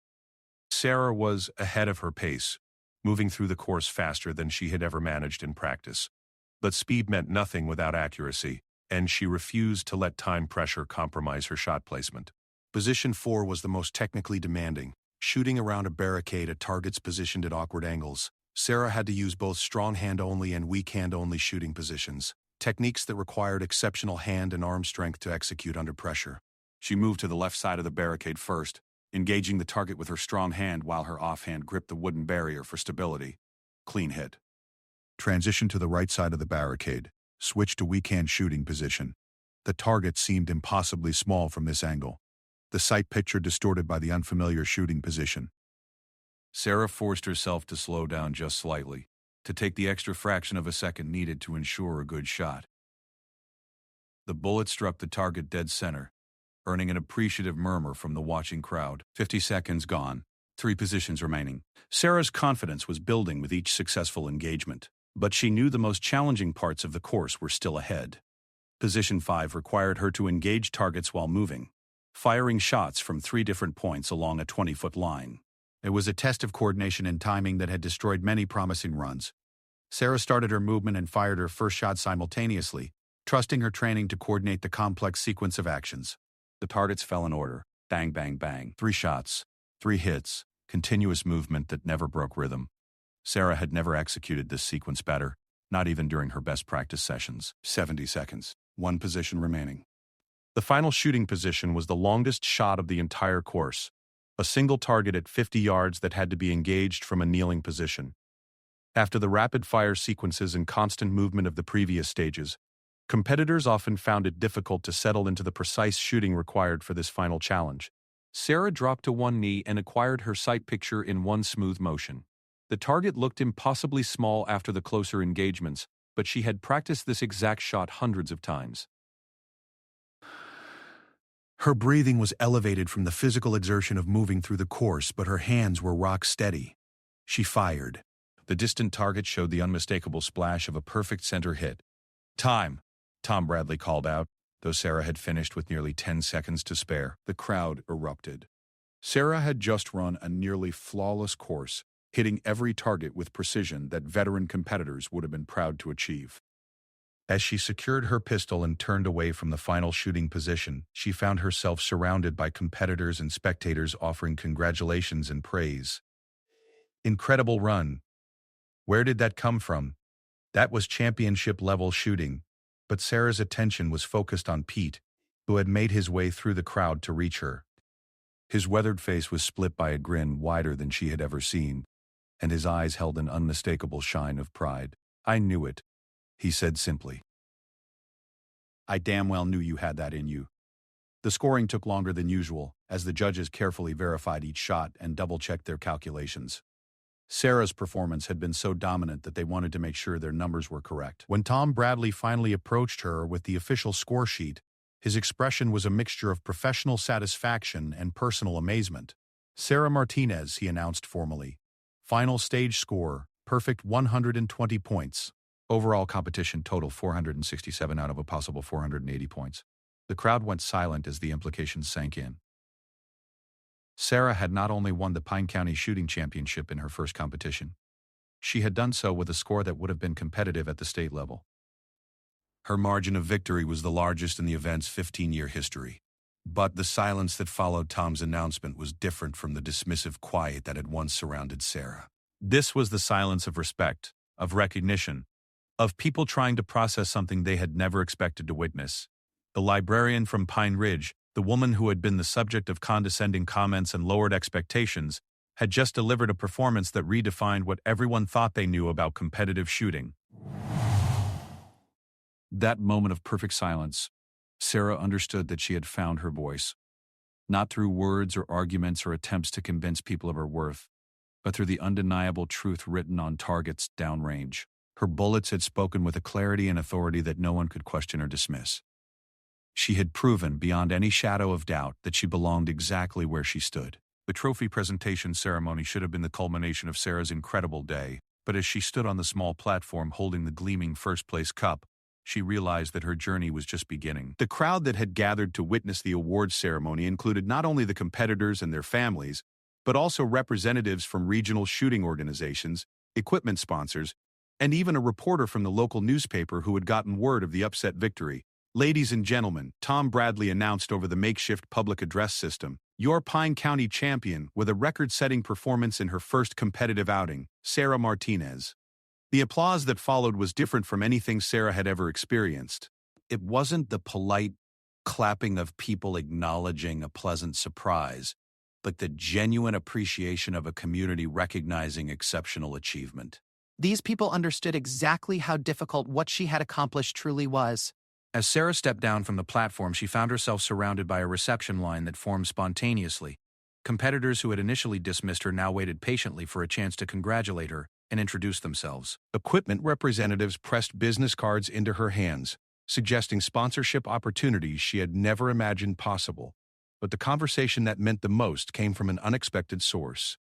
D: Sarah was ahead of her pace, moving through the course faster than she had ever managed in practice. But speed meant nothing without accuracy, and she refused to let time pressure compromise her shot placement. Position 4 was the most technically demanding, shooting around a barricade at targets positioned at awkward angles. Sarah had to use both strong hand-only and weak hand-only shooting positions, techniques that required exceptional hand and arm strength to execute under pressure. She moved to the left side of the barricade first, engaging the target with her strong hand while her offhand gripped the wooden barrier for stability. Clean hit. Transition to the right side of the barricade. Switch to weak hand shooting position. The target seemed impossibly small from this angle, the sight picture distorted by the unfamiliar shooting position. Sarah forced herself to slow down just slightly, to take the extra fraction of a second needed to ensure a good shot. The bullet struck the target dead center, earning an appreciative murmur from the watching crowd. 50 seconds gone, 3 positions remaining. Sarah's confidence was building with each successful engagement, but she knew the most challenging parts of the course were still ahead. Position 5 required her to engage targets while moving, firing shots from 3 different points along a 20-foot line. It was a test of coordination and timing that had destroyed many promising runs. Sarah started her movement and fired her first shot simultaneously, trusting her training to coordinate the complex sequence of actions. The targets fell in order. Bang, bang, bang. 3 shots, 3 hits, continuous movement that never broke rhythm. Sarah had never executed this sequence better, not even during her best practice sessions. 70 seconds, 1 position remaining. The final shooting position was the longest shot of the entire course, a single target at 50 yards that had to be engaged from a kneeling position. After the rapid-fire sequences and constant movement of the previous stages,
A: Competitors often found it difficult to settle into the precise shooting required for this final challenge. Sarah dropped to one knee and acquired her sight picture in one smooth motion. The target looked impossibly small after the closer engagements, but she had practiced this exact shot hundreds of times.
D: Her breathing was elevated from the physical exertion of moving through the course, but her hands were rock steady. She fired.
A: The distant target showed the unmistakable splash of a perfect center hit. "Time," Tom Bradley called out, though Sarah had finished with nearly 10 seconds to spare. The crowd erupted. Sarah had just run a nearly flawless course, hitting every target with precision that veteran competitors would have been proud to achieve. As she secured her pistol and turned away from the final shooting position, she found herself surrounded by competitors and spectators offering congratulations and praise. "Incredible run. Where did that come from?" That was championship-level shooting, but Sarah's attention was focused on Pete, who had made his way through the crowd to reach her. His weathered face was split by a grin wider than she had ever seen, and his eyes held an unmistakable shine of pride. "I knew it," he said simply. "I damn well knew you had that in you." The scoring took longer than usual, as the judges carefully verified each shot and double-checked their calculations. Sarah's performance had been so dominant that they wanted to make sure their numbers were correct. When Tom Bradley finally approached her with the official score sheet, his expression was a mixture of professional satisfaction and personal amazement. "Sarah Martinez," he announced formally. "Final stage score, perfect 120 points. Overall competition total 467 out of a possible 480 points." The crowd went silent as the implications sank in. Sarah had not only won the Pine County Shooting Championship in her first competition, she had done so with a score that would have been competitive at the state level. Her margin of victory was the largest in the event's 15-year history. But the silence that followed Tom's announcement was different from the dismissive quiet that had once surrounded Sarah. This was the silence of respect, of recognition, of people trying to process something they had never expected to witness. The librarian from Pine Ridge, the woman who had been the subject of condescending comments and lowered expectations, had just delivered a performance that redefined what everyone thought they knew about competitive shooting. That moment of perfect silence, Sarah understood that she had found her voice. Not through words or arguments or attempts to convince people of her worth, but through the undeniable truth written on targets downrange. Her bullets had spoken with a clarity and authority that no one could question or dismiss. She had proven beyond any shadow of doubt that she belonged exactly where she stood. The trophy presentation ceremony should have been the culmination of Sarah's incredible day, but as she stood on the small platform holding the gleaming first-place cup, she realized that her journey was just beginning. The crowd that had gathered to witness the awards ceremony included not only the competitors and their families, but also representatives from regional shooting organizations, equipment sponsors, and even a reporter from the local newspaper who had gotten word of the upset victory. "Ladies and gentlemen," Tom Bradley announced over the makeshift public address system, "your Pine County champion with a record-setting performance in her first competitive outing, Sarah Martinez." The applause that followed was different from anything Sarah had ever experienced. It wasn't the polite clapping of people acknowledging a pleasant surprise, but the genuine appreciation of a community recognizing exceptional achievement.
B: These people understood exactly how difficult what she had accomplished truly was.
A: As Sarah stepped down from the platform, she found herself surrounded by a reception line that formed spontaneously. Competitors who had initially dismissed her now waited patiently for a chance to congratulate her and introduce themselves. Equipment representatives pressed business cards into her hands, suggesting sponsorship opportunities she had never imagined possible. But the conversation that meant the most came from an unexpected source.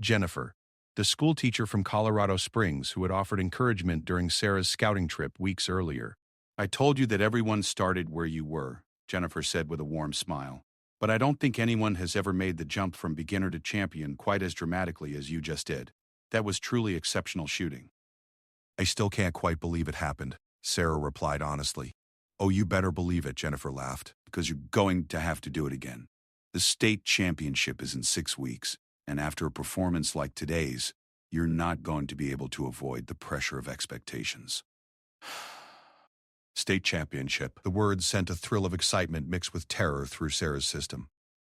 A: Jennifer, the schoolteacher from Colorado Springs who had offered encouragement during Sarah's scouting trip weeks earlier. "I told you that everyone started where you were," Jennifer said with a warm smile. "But I don't think anyone has ever made the jump from beginner to champion quite as dramatically as you just did. That was truly exceptional shooting." "I still can't quite believe it happened," Sarah replied honestly. "Oh, you better believe it," Jennifer laughed, "because you're going to have to do it again. The state championship is in 6 weeks, and after a performance like today's, you're not going to be able to avoid the pressure of expectations." State championship. The words sent a thrill of excitement mixed with terror through Sarah's system.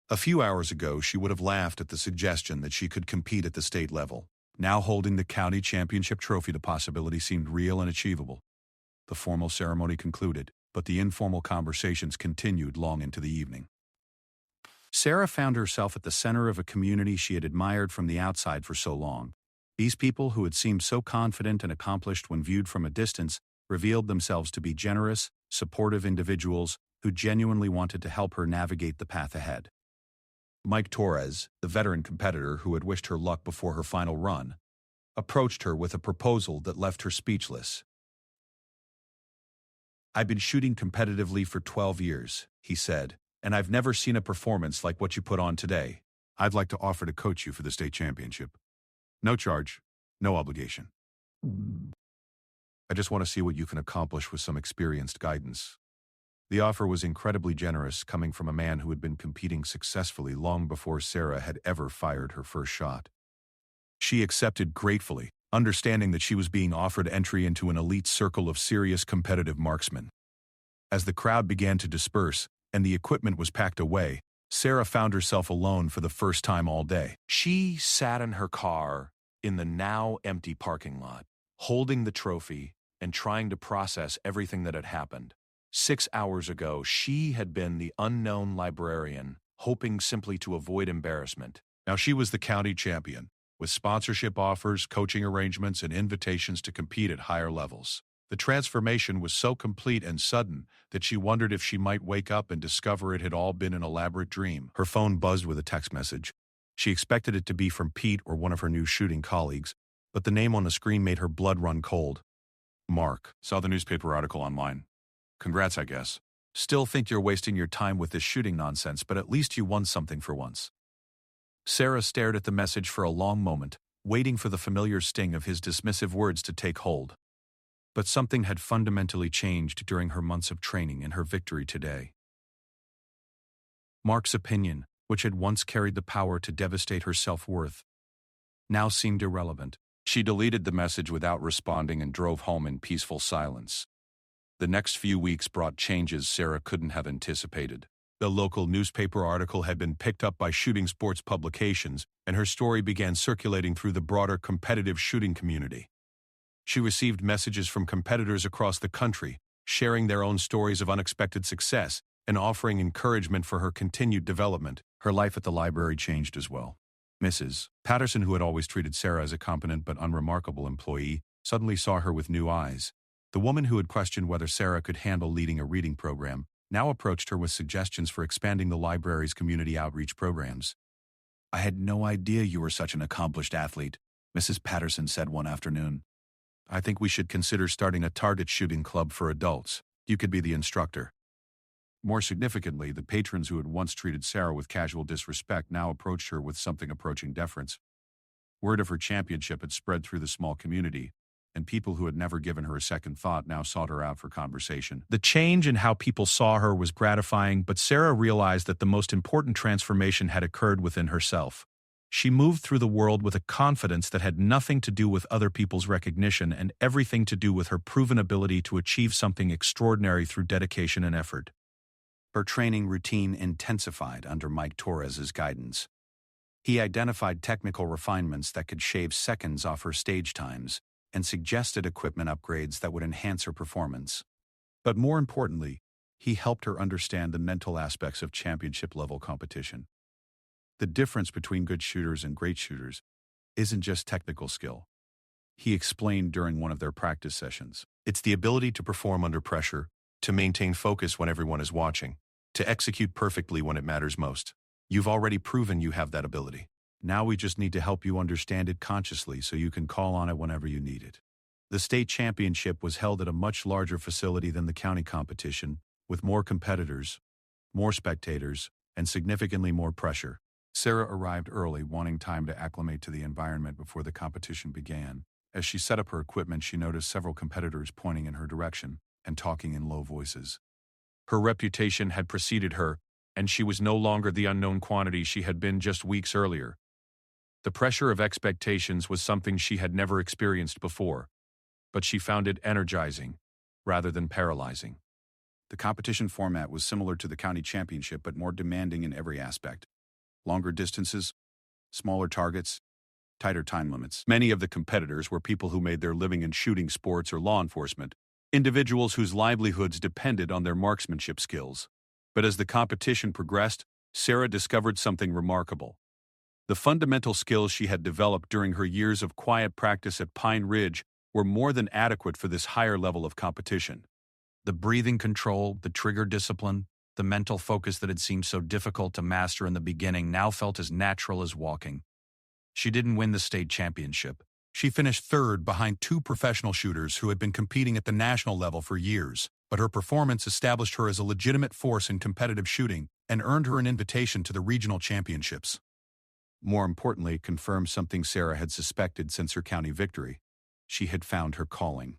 A: A few hours ago, she would have laughed at the suggestion that she could compete at the state level. Now holding the county championship trophy, the possibility seemed real and achievable. The formal ceremony concluded. but the informal conversations continued long into the evening.
D: Sarah found herself at the center of a community she had admired from the outside for so long. These people, who had seemed so confident and accomplished when viewed from a distance, revealed themselves to be generous, supportive individuals who genuinely wanted to help her navigate the path ahead.
A: Mike Torres, the veteran competitor who had wished her luck before her final run, approached her with a proposal that left her speechless. "I've been shooting competitively for 12 years, he said, "and I've never seen a performance like what you put on today.
D: I'd like to offer to coach you for the state championship. No charge, no obligation. I just want to see what you can accomplish with some experienced guidance." The offer was incredibly generous, coming from a man who had been competing successfully long before Sarah had ever fired her first shot.
A: She accepted gratefully, understanding that she was being offered entry into an elite circle of serious competitive marksmen. As the crowd began to disperse and the equipment was packed away, Sarah found herself alone for the first time all day. She sat in her car in the now empty parking lot, holding the trophy and trying to process everything that had happened. 6 hours ago, she had been the unknown librarian, hoping simply to avoid embarrassment. Now she was the county champion, with sponsorship offers, coaching arrangements, and invitations to compete at higher levels. The transformation was so complete and sudden that she wondered if she might wake up and discover it had all been an elaborate dream. Her phone buzzed with a text message. She expected it to be from Pete or one of her new shooting colleagues, but the name on the screen made her blood run cold. "Mark, saw the newspaper article online. Congrats, I guess. Still think you're wasting your time with this shooting nonsense, but at least you won something for once." Sarah stared at the message for a long moment, waiting for the familiar sting of his dismissive words to take hold. But something had fundamentally changed during her months of training and her victory today. Mark's opinion, which had once carried the power to devastate her self-worth, now seemed irrelevant. She deleted the message without responding and drove home in peaceful silence. The next few weeks brought changes Sarah couldn't have anticipated. The local newspaper article had been picked up by shooting sports publications, and her story began circulating through the broader competitive shooting community. She received messages from competitors across the country, sharing their own stories of unexpected success and offering encouragement for her continued development. Her life at the library changed as well. Mrs. Patterson, who had always treated Sarah as a competent but unremarkable employee, suddenly saw her with new eyes. The woman who had questioned whether Sarah could handle leading a reading program now approached her with suggestions for expanding the library's community outreach programs. "I had no idea you were such an accomplished athlete," Mrs. Patterson said one afternoon. "I think we should consider starting a target shooting club for adults. You could be the instructor." More significantly, the patrons who had once treated Sarah with casual disrespect now approached her with something approaching deference. Word of her championship had spread through the small community, and people who had never given her a second thought now sought her out for conversation. The change in how people saw her was gratifying, but Sarah realized that the most important transformation had occurred within herself. She moved through the world with a confidence that had nothing to do with other people's recognition and everything to do with her proven ability to achieve something extraordinary through dedication and effort. Her training routine intensified under Mike Torres's guidance. He identified technical refinements that could shave seconds off her stage times and suggested equipment upgrades that would enhance her performance. But more importantly, he helped her understand the mental aspects of championship-level competition. The difference between good shooters and great shooters isn't just technical skill. He explained during one of their practice sessions. It's the ability to perform under pressure, to maintain focus when everyone is watching, to execute perfectly when it matters most. You've already proven you have that ability. Now we just need to help you understand it consciously so you can call on it whenever you need it. The state championship was held at a much larger facility than the county competition, with more competitors, more spectators, and significantly more pressure. Sarah arrived early, wanting time to acclimate to the environment before the competition began. As she set up her equipment, she noticed several competitors pointing in her direction and talking in low voices. Her reputation had preceded her, and she was no longer the unknown quantity she had been just weeks earlier. The pressure of expectations was something she had never experienced before, but she found it energizing rather than paralyzing. The competition format was similar to the county championship but more demanding in every aspect. Longer distances, smaller targets, tighter time limits. Many of the competitors were people who made their living in shooting sports or law enforcement, individuals whose livelihoods depended on their marksmanship skills. But as the competition progressed, Sarah discovered something remarkable. The fundamental skills she had developed during her years of quiet practice at Pine Ridge were more than adequate for this higher level of competition.
B: The breathing control, the trigger discipline, the mental focus that had seemed so difficult to master in the beginning now felt as natural as walking. She didn't win the state championship.
D: She finished third behind two professional shooters who had been competing at the national level for years, but her performance established her as a legitimate force in competitive shooting and earned her an invitation to the regional championships.
E: More importantly, it confirmed something Sarah had suspected since her county victory. She had found her calling.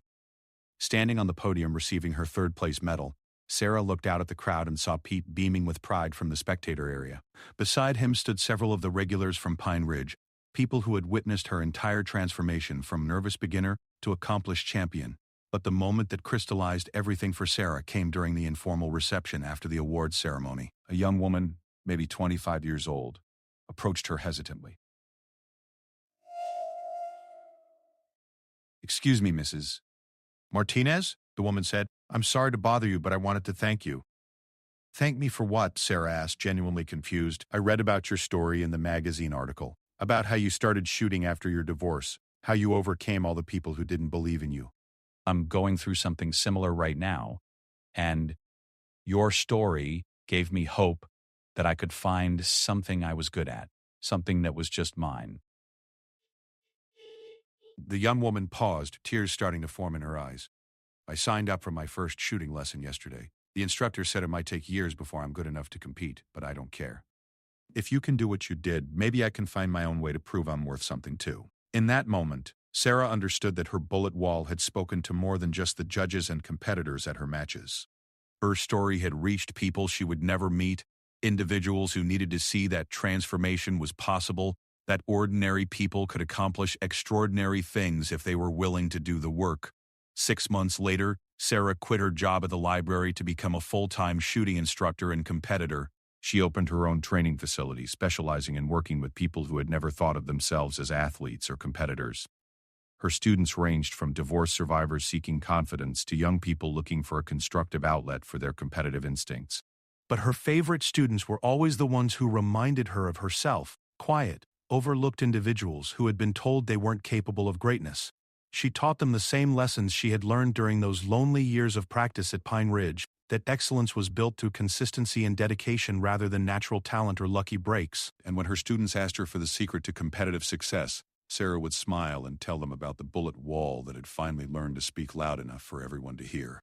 E: Standing on the podium receiving her third-place medal, Sarah looked out at the crowd and saw Pete beaming with pride from the spectator area. Beside him stood several of the regulars from Pine Ridge, people who had witnessed her entire transformation from nervous beginner to accomplished champion. But the moment that crystallized everything for Sarah came during the informal reception after the awards ceremony. A young woman, maybe 25 years old, approached her hesitantly.
D: "Excuse me, Mrs. Martinez?" the woman said. "I'm sorry to bother you, but I wanted to thank you." "Thank me for what?" Sarah asked, genuinely confused. "I read about your story in the magazine article, about how you started shooting after your divorce, how you overcame all the people who didn't believe in you."
A: I'm going through something similar right now, and your story gave me hope that I could find something I was good at, something that was just mine.
D: The young woman paused, tears starting to form in her eyes. "I signed up for my first shooting lesson yesterday. The instructor said it might take years before I'm good enough to compete, but I don't care. If you can do what you did, maybe I can find my own way to prove I'm worth something too." In that moment, Sarah understood that her bullet wall had spoken to more than just the judges and competitors at her matches. Her story had reached people she would never meet, individuals who needed to see that transformation was possible, that ordinary people could accomplish extraordinary things if they were willing to do the work. 6 months later, Sarah quit her job at the library to become a full-time shooting instructor and competitor. She opened her own training facility, specializing in working with people who had never thought of themselves as athletes or competitors. Her students ranged from divorce survivors seeking confidence to young people looking for a constructive outlet for their competitive instincts. But her favorite students were always the ones who reminded her of herself, quiet, overlooked individuals who had been told they weren't capable of greatness. She taught them the same lessons she had learned during those lonely years of practice at Pine Ridge, that excellence was built through consistency and dedication rather than natural talent or lucky breaks. And when her students asked her for the secret to competitive success, Sarah would smile and tell them about the bullet wall that had finally learned to speak loud enough for everyone to hear.